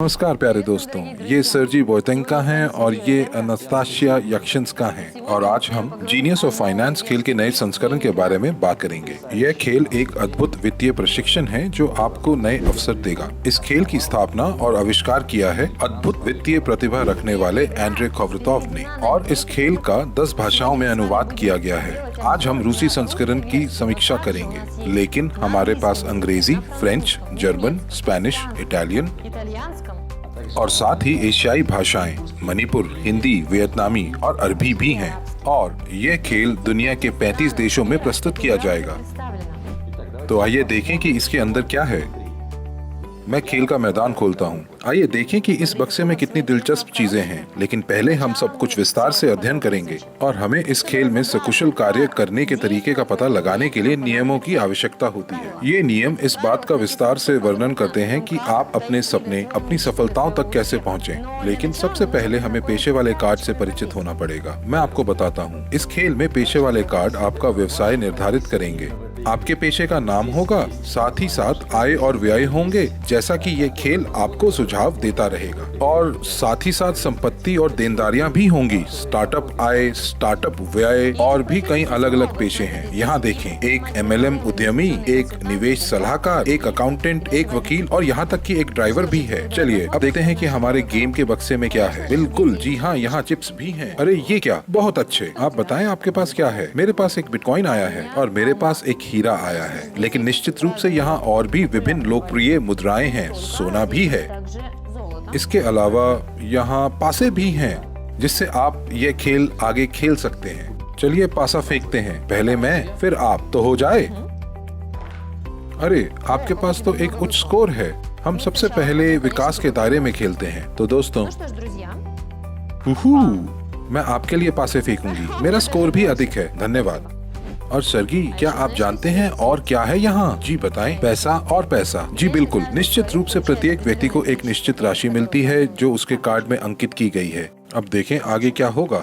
नमस्कार प्यारे दोस्तों, ये सर्जी बोयतेंका हैं और ये अनास्ताशिया यक्षिंस्का हैं और आज हम जीनियस ऑफ फाइनेंस खेल के नए संस्करण के बारे में बात करेंगे। यह खेल एक अद्भुत वित्तीय प्रशिक्षण है जो आपको नए अवसर देगा। इस खेल की स्थापना और आविष्कार किया है अद्भुत वित्तीय प्रतिभा रखने वाले एंड्रे कोवरतोव ने और इस खेल का 10 भाषाओं में अनुवाद किया गया है। आज हम रूसी संस्करण की समीक्षा करेंगे, लेकिन हमारे पास अंग्रेजी, फ्रेंच, जर्मन, स्पेनिश, इटालियन और साथ ही एशियाई भाषाएं मणिपुर, हिंदी, वियतनामी और अरबी भी हैं और यह खेल दुनिया के 35 देशों में प्रस्तुत किया जाएगा। तो आइए देखें कि इसके अंदर क्या है। मैं खेल का मैदान खोलता हूँ। आइए देखें कि इस बक्से में कितनी दिलचस्प चीजें हैं, लेकिन पहले हम सब कुछ विस्तार से अध्ययन करेंगे और हमें इस खेल में सकुशल कार्य करने के तरीके का पता लगाने के लिए नियमों की आवश्यकता होती है। ये नियम इस बात का विस्तार से वर्णन करते हैं कि आप अपने सपने, अपनी सफलताओं तक कैसे पहुँचें। लेकिन सबसे पहले हमें पेशे वाले कार्ड से परिचित होना पड़ेगा। मैं आपको बताता हूँ, इस खेल में पेशे वाले कार्ड आपका व्यवसाय निर्धारित करेंगे। आपके पेशे का नाम होगा, साथ ही साथ आय और व्यय होंगे, जैसा कि ये खेल आपको सुझाव देता रहेगा। और साथ ही साथ संपत्ति और देनदारियां भी होंगी, स्टार्टअप आय, स्टार्टअप व्यय और भी कई अलग अलग पेशे हैं। यहाँ देखें, एक MLM उद्यमी, एक निवेश सलाहकार, एक अकाउंटेंट, एक वकील और यहाँ तक कि एक ड्राइवर भी है। चलिए अब देखते हैं कि हमारे गेम के बक्से में क्या है। बिल्कुल जी हाँ, यहाँ चिप्स भी हैं। अरे ये क्या, बहुत अच्छे। आप बताएं आपके पास क्या है। मेरे पास एक बिटकॉइन आया है और मेरे पास एक हीरा आया है, लेकिन निश्चित रूप से यहाँ और भी विभिन्न लोकप्रिय मुद्राएं हैं, सोना भी है। इसके अलावा यहाँ पासे भी हैं, जिससे आप ये खेल आगे खेल सकते हैं। चलिए पासा फेंकते हैं, पहले मैं फिर आप, तो हो जाए। अरे आपके पास तो एक उच्च स्कोर है। हम सबसे पहले विकास के दायरे में खेलते हैं। तो दोस्तों, मैं आपके लिए पासे फेंकूंगी। मेरा स्कोर भी अधिक है, धन्यवाद। और सरगी, क्या आप जानते हैं और क्या है यहाँ? जी बताएं। पैसा और पैसा। जी बिल्कुल, निश्चित रूप से प्रत्येक व्यक्ति को एक निश्चित राशि मिलती है जो उसके कार्ड में अंकित की गई है। अब देखें आगे क्या होगा।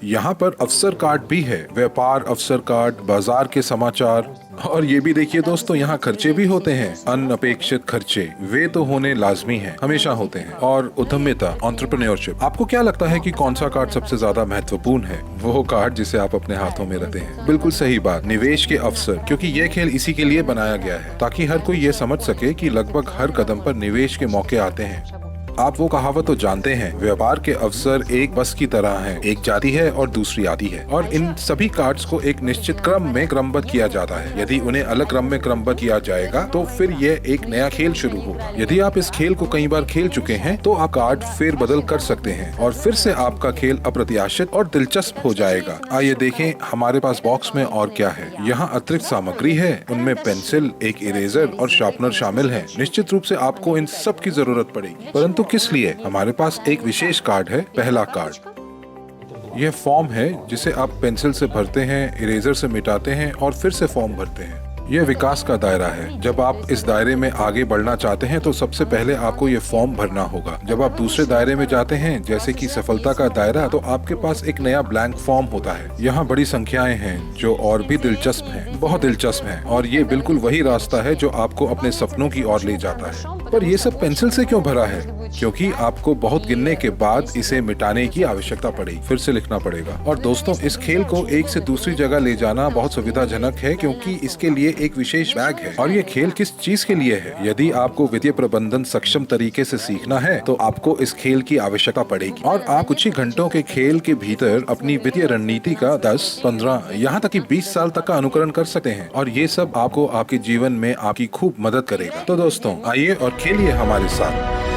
यहाँ पर अवसर कार्ड भी है, व्यापार अवसर कार्ड, बाजार के समाचार और ये भी देखिए दोस्तों, यहाँ खर्चे भी होते हैं। अनअपेक्षित खर्चे, वे तो होने लाजमी हैं, हमेशा होते हैं। और उद्यमिता, एंटरप्रेन्योरशिप। आपको क्या लगता है कि कौन सा कार्ड सबसे ज्यादा महत्वपूर्ण है? वो कार्ड जिसे आप अपने हाथों में रखते हैं। बिल्कुल सही बात, निवेश के अवसर, क्योंकि यह खेल इसी के लिए बनाया गया है, ताकि हर कोई ये समझ सके कि लगभग हर कदम पर निवेश के मौके आते हैं। आप वो कहावत तो जानते हैं, व्यापार के अवसर एक बस की तरह हैं, एक जाती है और दूसरी आती है। और इन सभी कार्ड्स को एक निश्चित क्रम में क्रमबद्ध किया जाता है। यदि उन्हें अलग क्रम में क्रमबद्ध किया जाएगा तो फिर यह एक नया खेल शुरू होगा। यदि आप इस खेल को कई बार खेल चुके हैं तो आप कार्ड फेर बदल कर सकते हैं और फिर से आपका खेल अप्रत्याशित और दिलचस्प हो जाएगा। आइए देखें हमारे पास बॉक्स में और क्या है। यहाँ अतिरिक्त सामग्री है, उनमें पेंसिल, एक इरेजर और शार्पनर शामिल है। निश्चित रूप से आपको इन सब की जरूरत पड़ेगी, परंतु किस लिए? हमारे पास एक विशेष कार्ड है, पहला कार्ड। यह फॉर्म है जिसे आप पेंसिल से भरते हैं, इरेजर से मिटाते हैं और फिर से फॉर्म भरते हैं। यह विकास का दायरा है। जब आप इस दायरे में आगे बढ़ना चाहते हैं तो सबसे पहले आपको ये फॉर्म भरना होगा। जब आप दूसरे दायरे में जाते हैं, जैसे कि सफलता का दायरा, तो आपके पास एक नया ब्लैंक फॉर्म होता है। यहाँ बड़ी संख्याएं हैं जो और भी दिलचस्प हैं, बहुत दिलचस्प हैं, और ये बिल्कुल वही रास्ता है जो आपको अपने सपनों की ओर ले जाता है। पर ये सब पेंसिल से क्यों भरा है? क्योंकि आपको बहुत गिनने के बाद इसे मिटाने की आवश्यकता पड़ेगी, फिर से लिखना पड़ेगा। और दोस्तों, इस खेल को एक से दूसरी जगह ले जाना बहुत सुविधाजनक है, क्योंकि इसके लिए एक विशेष बैग है। और ये खेल किस चीज के लिए है? यदि आपको वित्तीय प्रबंधन सक्षम तरीके से सीखना है तो आपको इस खेल की आवश्यकता पड़ेगी। और आप कुछ ही घंटों के खेल के भीतर अपनी वित्तीय रणनीति का 10, 15, यहाँ तक कि 20 साल तक का अनुकरण कर सकते हैं। और ये सब आपको आपके जीवन में आपकी खूब मदद करेगा। तो दोस्तों, आइए और खेलिए हमारे साथ।